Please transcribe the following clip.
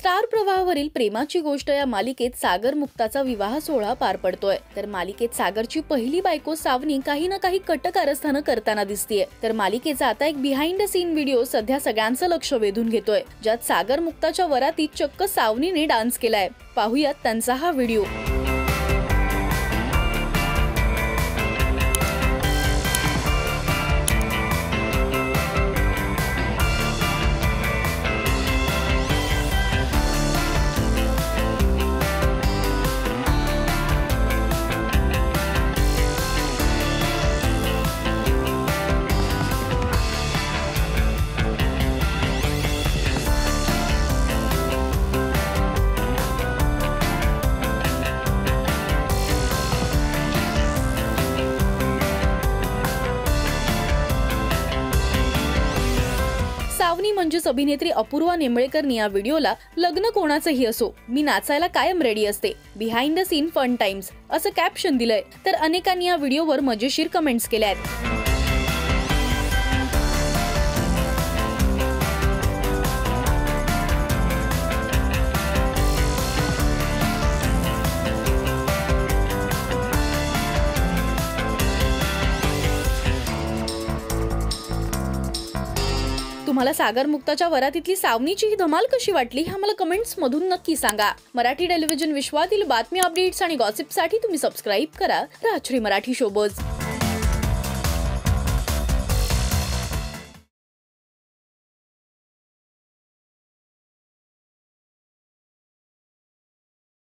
Star प्रवाहावरील प्रेमाची गोष्ट या मालिकेत सागर मुक्ताचा विवाह सोहळा पार पडतोय। तर मालिकेत सागरची पहिली बायको सावनी काही ना काही कट कारस्थानं करताना दिसतीये। तर मालिकेचा आता एक बिहाइंड द सीन व्हिडिओ सध्या सगळ्यांचं लक्ष वेधून घेतोय, ज्यात सागर मुक्ताच्या वरातीत चक्क सावनीने डान्स केलाय। पाहूयात त्यांचा हा व्हिडिओ। सावनी म्हणजेच अभिनेत्री अपूर्वा नेमळेकरनी या व्हिडिओला लग्न कोणाचंही असो मी नाचायला कायम रेडी असते, behind the scene fun times असं कॅप्शन दिलंय। तर अनेकांनी या व्हिडिओवर मजेशीर कमेंट्स केल्या आहेत। तुम्हाला सागर मुक्ताच्या वरातीतली सावनीची ही धमाल कशी वाटली हे आम्हाला कमेंट्स मधून नक्की सांगा। मराठी टेलिव्हिजन विश्वातील बातमी, अपडेट्स आणि गॉसिपसाठी तुम्ही सबस्क्राइब करा राजश्री मराठी शोबज।